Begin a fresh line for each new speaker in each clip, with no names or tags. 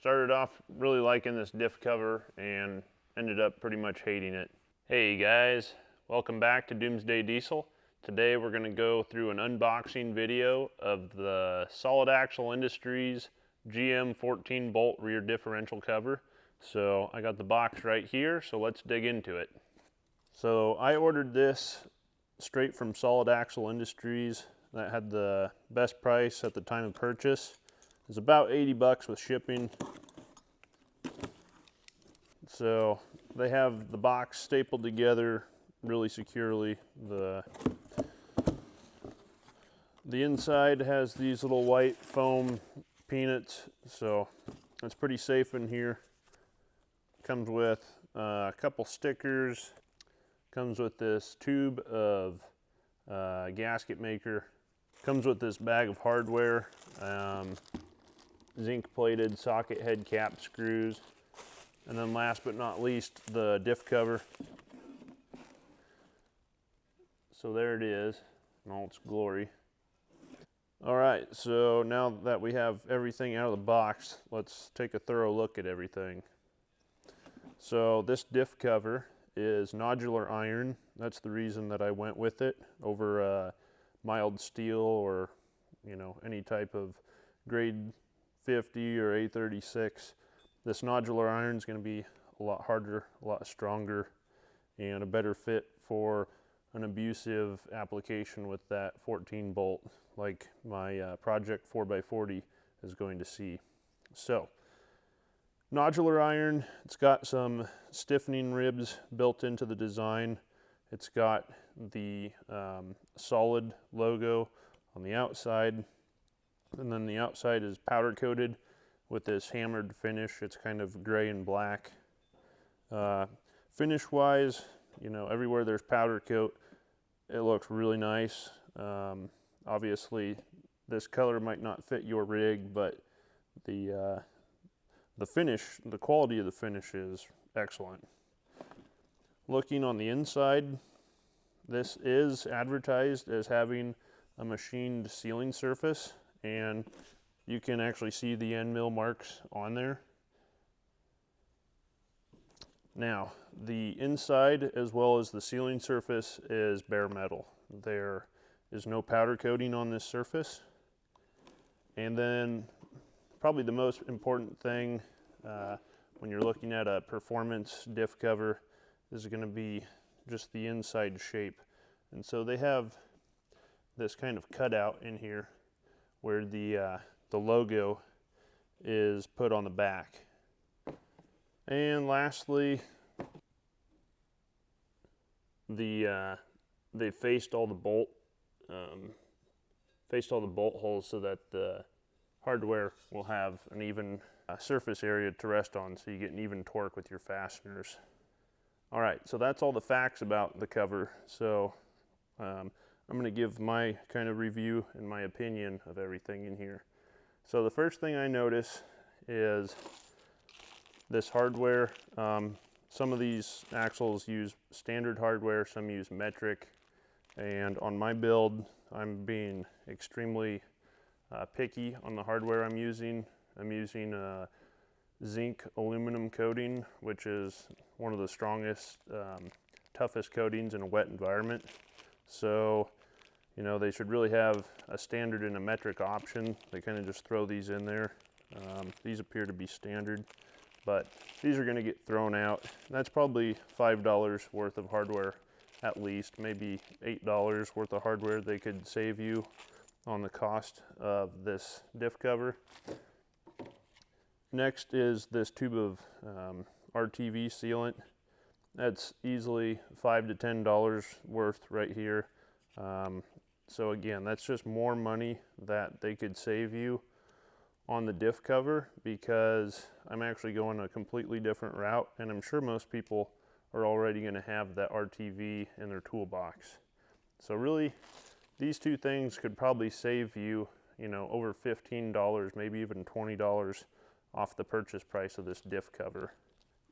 Started off really liking this diff cover and ended up pretty much hating it. Hey guys, welcome back to Doomsday Diesel. Today we're going to go through an unboxing video of the Solid Axle Industries GM 14 bolt rear differential cover. So I got the box right here, so let's dig into it. So I ordered this straight from Solid Axle Industries. That had the best price at the time of purchase. It's about 80 bucks with shipping. So they have the box stapled together really securely. The inside has these little white foam peanuts, so it's pretty safe in here. Comes with a couple stickers. Comes with this tube of gasket maker. Comes with this bag of hardware. Zinc plated socket head cap screws, and then last but not least the diff cover. So there it is in all its glory. All right, so now that we have everything out of the box, let's take a thorough look at everything. So this diff cover is nodular iron. That's the reason that I went with it over mild steel or any type of grade 50 or A36. This nodular iron is going to be a lot harder, a lot stronger, and a better fit for an abusive application with that 14 bolt like my Project 4x40 is going to see. So nodular iron, it's got some stiffening ribs built into the design. It's got the solid logo on the outside, and then the outside is powder coated with this hammered finish. It's kind of gray and black. Finish wise, everywhere there's powder coat, it looks really nice. Obviously this color might not fit your rig, but the finish, the quality of the finish is excellent. Looking on the inside, this is advertised as having a machined sealing surface, and you can actually see the end mill marks on there. Now, the inside as well as the sealing surface is bare metal. There is no powder coating on this surface. And then probably the most important thing when you're looking at a performance diff cover is going to be just the inside shape. And so they have this kind of cutout in here where the logo is put on the back. And lastly, they faced all the bolt holes so that the hardware will have an even surface area to rest on, so you get an even torque with your fasteners. All right, so that's all the facts about the cover. So I'm going to give my kind of review and my opinion of everything in here. So the first thing I notice is this hardware. Some of these axles use standard hardware, some use metric, and on my build I'm being extremely picky on the hardware I'm using. I'm using zinc aluminum coating, which is one of the strongest, toughest coatings in a wet environment. So, they should really have a standard and a metric option. They kind of just throw these in there. These appear to be standard, but these are going to get thrown out. That's probably $5 worth of hardware at least, maybe $8 worth of hardware they could save you on the cost of this diff cover. Next is this tube of RTV sealant. That's easily $5 to $10 worth right here. So again, that's just more money that they could save you on the diff cover, because I'm actually going a completely different route, and I'm sure most people are already going to have that RTV in their toolbox. So really, these two things could probably save you, over $15, maybe even $20 off the purchase price of this diff cover.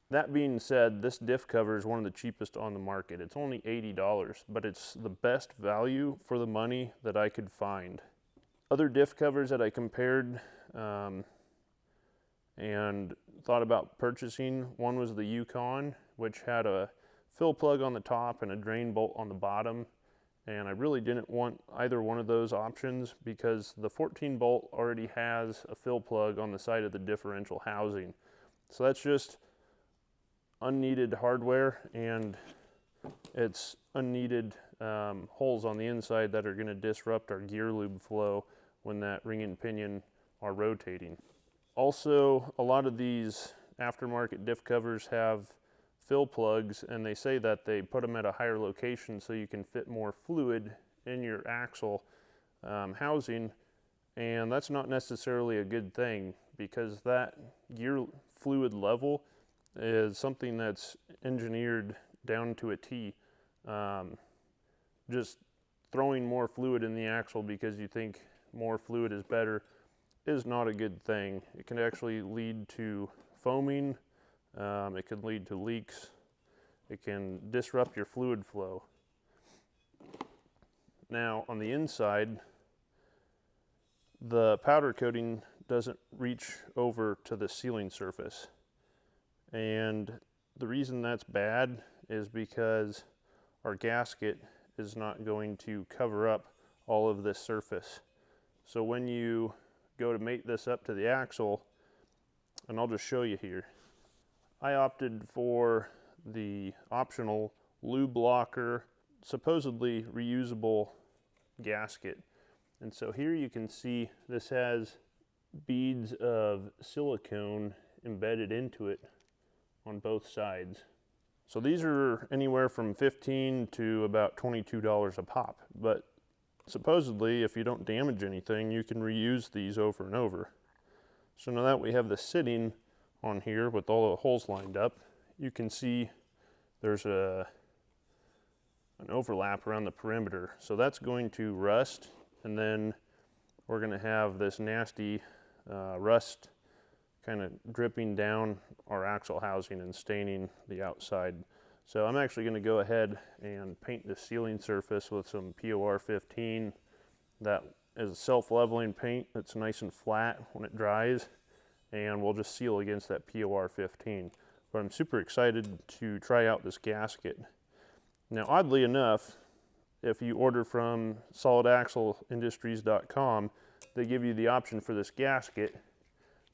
That being said, this diff cover is one of the cheapest on the market. It's only $80, but it's the best value for the money that I could find. Other diff covers that I compared and thought about purchasing. One was the Yukon, which had a fill plug on the top and a drain bolt on the bottom. And I really didn't want either one of those options because the 14 bolt already has a fill plug on the side of the differential housing. So that's just unneeded hardware, and it's unneeded holes on the inside that are going to disrupt our gear lube flow when that ring and pinion are rotating. Also, a lot of these aftermarket diff covers have fill plugs, and they say that they put them at a higher location so you can fit more fluid in your axle housing, and that's not necessarily a good thing because that gear fluid level is something that's engineered down to a T. Just throwing more fluid in the axle because you think more fluid is better is not a good thing. It can actually lead to foaming. It can lead to leaks. It can disrupt your fluid flow. Now, on the inside, the powder coating doesn't reach over to the sealing surface. And the reason that's bad is because our gasket is not going to cover up all of this surface. So when you go to mate this up to the axle, and I'll just show you here, I opted for the optional lube locker, supposedly reusable gasket. And so here you can see this has beads of silicone embedded into it on both sides. So these are anywhere from $15 to about $22 a pop, but supposedly if you don't damage anything, you can reuse these over and over. So now that we have this sitting on here with all the holes lined up, you can see there's an overlap around the perimeter. So that's going to rust, and then we're going to have this nasty rust kind of dripping down our axle housing and staining the outside. So I'm actually going to go ahead and paint the sealing surface with some POR 15. That is a self-leveling paint that's nice and flat when it dries, and we'll just seal against that POR 15. But I'm super excited to try out this gasket. Now, oddly enough, if you order from solidaxleindustries.com, they give you the option for this gasket,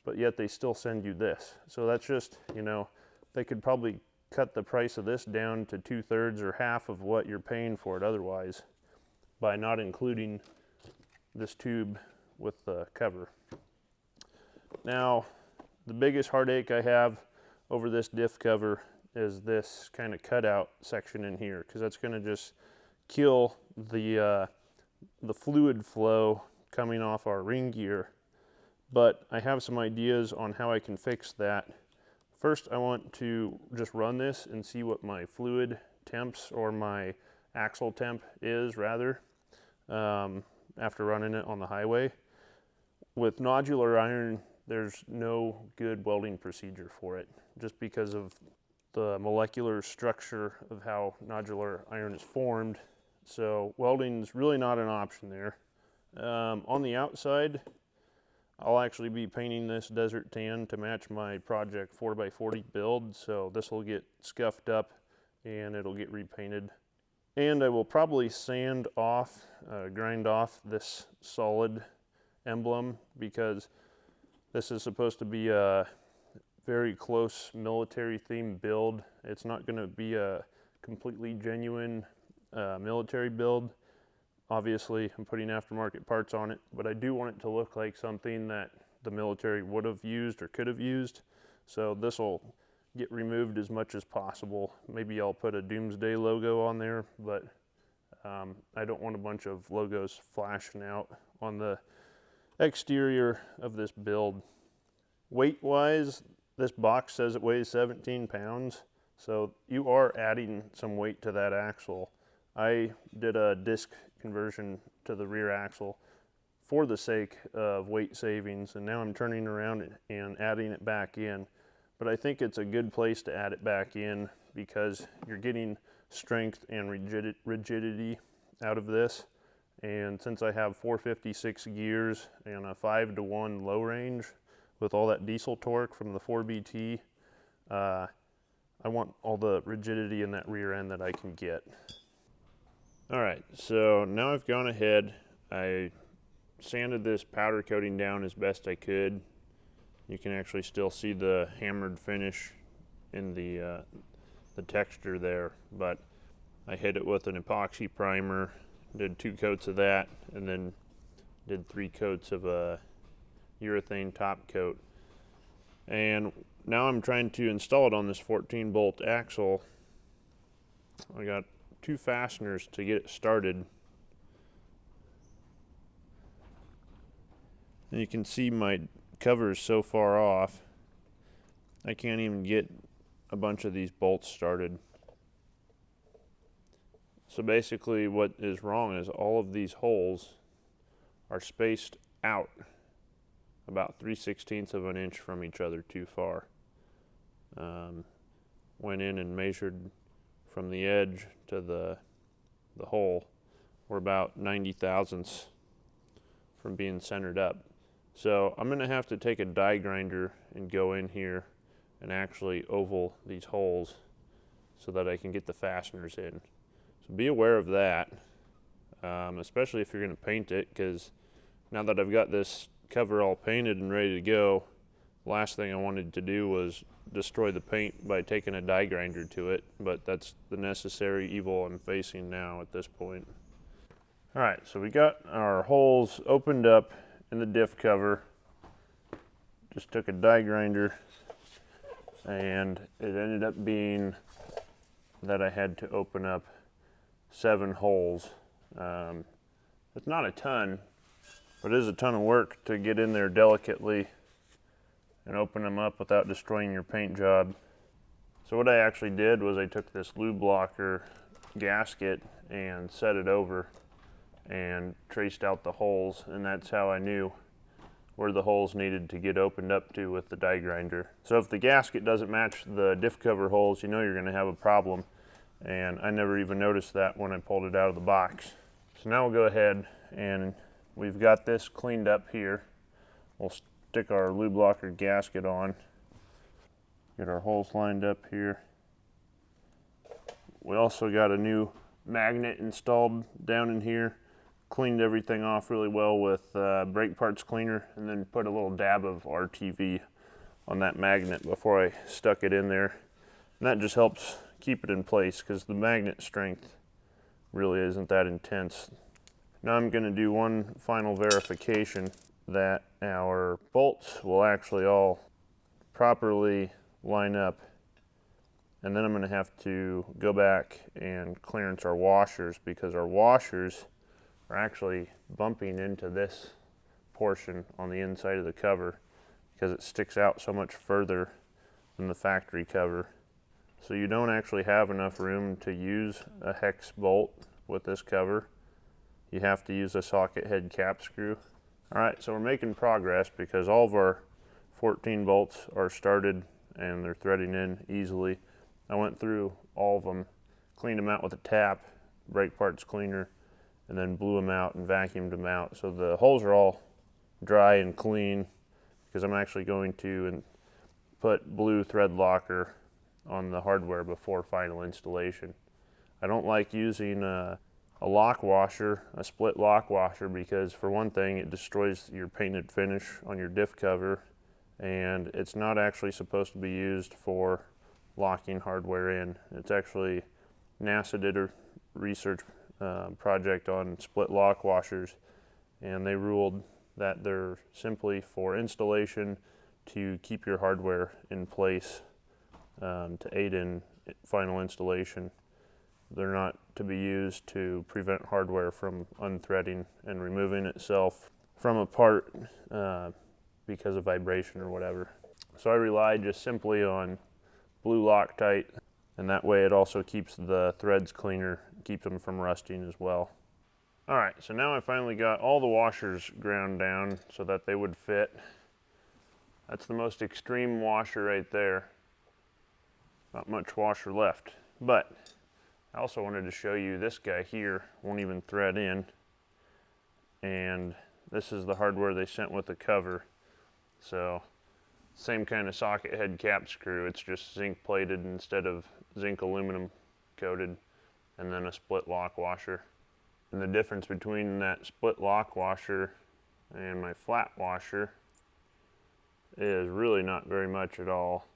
but yet they still send you this. So that's just, you know, they could probably cut the price of this down to 2/3 or half of what you're paying for it otherwise by not including this tube with the cover. Now, the biggest heartache I have over this diff cover is this kind of cutout section in here, because that's going to just kill the fluid flow coming off our ring gear. But I have some ideas on how I can fix that. First, I want to just run this and see what my fluid temps, or my axle temp is rather, after running it on the highway. With nodular iron, there's no good welding procedure for it, just because of the molecular structure of how nodular iron is formed. So welding is really not an option there. On the outside, I'll actually be painting this desert tan to match my project 4x40 build, so this will get scuffed up and it'll get repainted. And I will probably sand off, grind off this solid emblem, because this is supposed to be a very close military themed build. It's not going to be a completely genuine military build. Obviously, I'm putting aftermarket parts on it, but I do want it to look like something that the military would have used or could have used. So this will get removed as much as possible. Maybe I'll put a Doomsday logo on there, but I don't want a bunch of logos flashing out on the exterior of this build. Weight-wise, this box says it weighs 17 pounds, so you are adding some weight to that axle. I did a disc conversion to the rear axle for the sake of weight savings, and now I'm turning around and adding it back in. But I think it's a good place to add it back in, because you're getting strength and rigidity out of this. And since I have 456 gears and a 5-to-1 low range, with all that diesel torque from the 4BT. I want all the rigidity in that rear end that I can get. All right, so now I've gone ahead. I sanded this powder coating down as best I could. You can actually still see the hammered finish in the texture there, but I hit it with an epoxy primer, did 2 coats of that, and then did 3 coats of a urethane top coat. And now I'm trying to install it on this 14 bolt axle. I got 2 fasteners to get it started. And you can see my cover is so far off, I can't even get a bunch of these bolts started. So basically what is wrong is all of these holes are spaced out about 3/16 of an inch from each other too far. Went in and measured from the edge to the hole. We're about 90 thousandths from being centered up. So I'm gonna have to take a die grinder and go in here and actually oval these holes so that I can get the fasteners in. So be aware of that, especially if you're gonna paint it, because now that I've got this cover all painted and ready to go, last thing I wanted to do was destroy the paint by taking a die grinder to it, but that's the necessary evil I'm facing now at this point. All right, so we got our holes opened up in the diff cover. Just took a die grinder, and it ended up being that I had to open up 7 holes. It's not a ton, but it is a ton of work to get in there delicately and open them up without destroying your paint job. So what I actually did was I took this lube blocker gasket and set it over and traced out the holes, and that's how I knew where the holes needed to get opened up to with the die grinder. So if the gasket doesn't match the diff cover holes, you know you're going to have a problem, and I never even noticed that when I pulled it out of the box. So now we'll go ahead, and we've got this cleaned up here. We'll stick our lube blocker gasket on, get our holes lined up here. We also got a new magnet installed down in here. Cleaned everything off really well with brake parts cleaner, and then put a little dab of RTV on that magnet before I stuck it in there. And that just helps keep it in place because the magnet strength really isn't that intense. Now I'm going to do one final verification that our bolts will actually all properly line up, and then I'm going to have to go back and clearance our washers, because our washers are actually bumping into this portion on the inside of the cover because it sticks out so much further than the factory cover. So you don't actually have enough room to use a hex bolt with this cover. You have to use a socket head cap screw. All right, so we're making progress because all of our 14 bolts are started and they're threading in easily. I went through all of them, cleaned them out with a tap, brake parts cleaner, and then blew them out and vacuumed them out. So the holes are all dry and clean because I'm actually going to put blue thread locker on the hardware before final installation. I don't like using a lock washer, a split lock washer, because for one thing it destroys your painted finish on your diff cover, and it's not actually supposed to be used for locking hardware in. It's actually, NASA did a research project on split lock washers, and they ruled that they're simply for installation to keep your hardware in place to aid in final installation. They're not to be used to prevent hardware from unthreading and removing itself from a part because of vibration or whatever. So I rely just simply on blue Loctite, and that way it also keeps the threads cleaner, keeps them from rusting as well. All right, so now I finally got all the washers ground down so that they would fit. That's the most extreme washer right there. Not much washer left, but I also wanted to show you this guy here won't even thread in, and this is the hardware they sent with the cover. So Same kind of socket head cap screw. It's just zinc plated instead of zinc aluminum coated, and then a split lock washer. And the difference between that split lock washer and my flat washer is really not very much at all,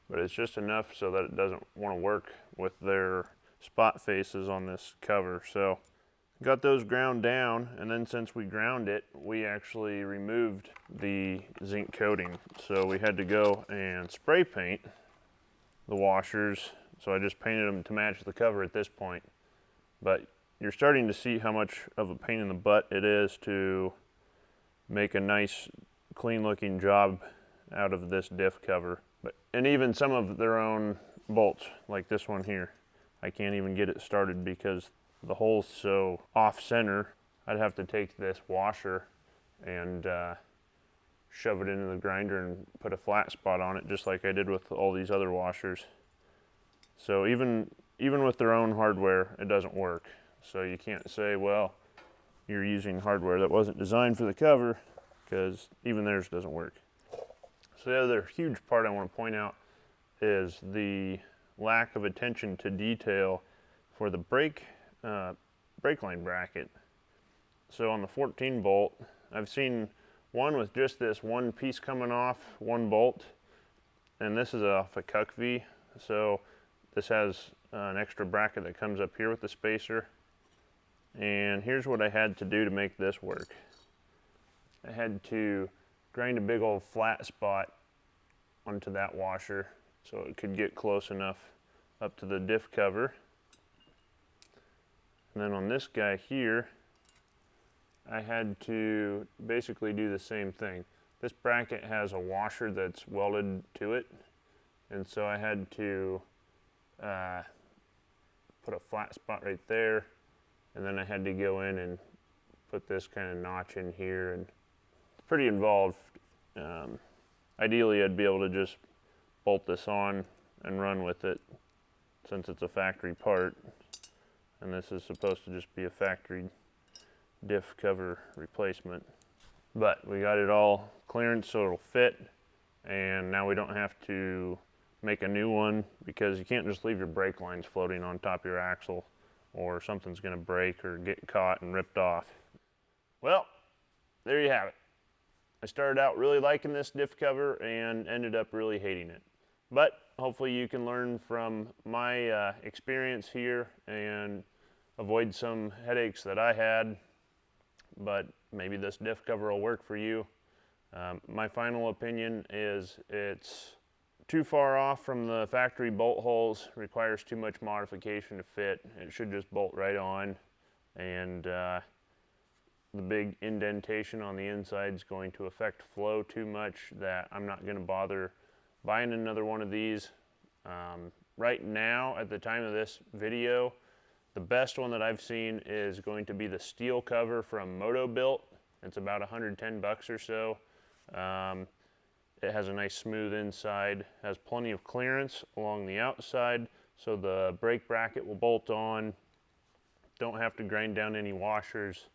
but it's just enough so that it doesn't want to work with their spot faces on this cover. So got those ground down, and then since we ground it, we actually removed the zinc coating. So we had to go and spray paint the washers. So I just painted them to match the cover at this point. But you're starting to see how much of a pain in the butt it is to make a nice, clean looking job out of this diff cover. And even some of their own bolts, like this one here, I can't even get it started because the hole's so off center. I'd have to take this washer and shove it into the grinder and put a flat spot on it, just like I did with all these other washers. So even with their own hardware, it doesn't work. So you can't say, well, you're using hardware that wasn't designed for the cover, because even theirs doesn't work. So the other huge part I want to point out is the lack of attention to detail for the brake line bracket. So on the 14 bolt, I've seen one with just this one piece coming off, one bolt, and this is off a cuck V. So this has an extra bracket that comes up here with the spacer. And here's what I had to do to make this work. I had to grind a big old flat spot onto that washer so it could get close enough up to the diff cover. And then on this guy here, I had to basically do the same thing. This bracket has a washer that's welded to it, and so I had to put a flat spot right there, and then I had to go in and put this kind of notch in here, and it's pretty involved. Ideally, I'd be able to just bolt this on and run with it since it's a factory part, and this is supposed to just be a factory diff cover replacement. But we got it all clearance so it'll fit, and now we don't have to make a new one, because you can't just leave your brake lines floating on top of your axle or something's going to break or get caught and ripped off. Well, there you have it. I started out really liking this diff cover and ended up really hating it. But hopefully you can learn from my experience here and avoid some headaches that I had. But maybe this diff cover will work for you. My final opinion is it's too far off from the factory bolt holes, requires too much modification to fit. It should just bolt right on, and the big indentation on the inside is going to affect flow too much that I'm not going to bother buying another one of these. Right now, at the time of this video, the best one that I've seen is going to be the steel cover from Moto-Built. It's about 110 bucks or so. It has a nice smooth inside, has plenty of clearance along the outside, so the brake bracket will bolt on. Don't have to grind down any washers.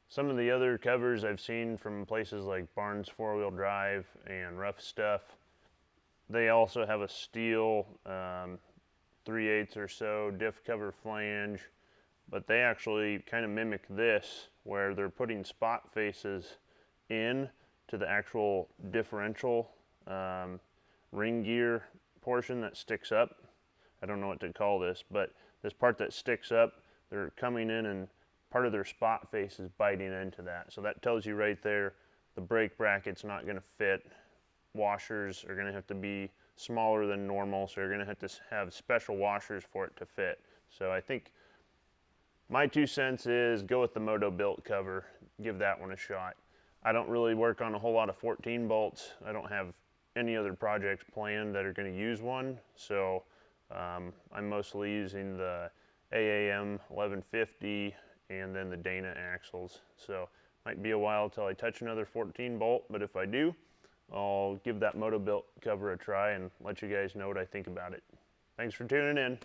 Some of the other covers I've seen from places like Barnes 4-Wheel Drive and Rough Stuff, they also have a steel 3/8 or so diff cover flange, but they actually kind of mimic this, where they're putting spot faces in to the actual differential ring gear portion that sticks up. I don't know what to call this, but this part that sticks up, they're coming in and part of their spot face is biting into that. So that tells you right there the brake bracket's not going to fit. Washers are going to have to be smaller than normal, so you're going to have to have special washers for it to fit. So I think my 2 cents is go with the Moto-Built cover, give that one a shot. I don't really work on a whole lot of 14 bolts. I don't have any other projects planned that are going to use one, so I'm mostly using the AAM 1150 and then the Dana axles. So might be a while till I touch another 14 bolt, but if I do, I'll give that Moto-Built cover a try and let you guys know what I think about it. Thanks for tuning in.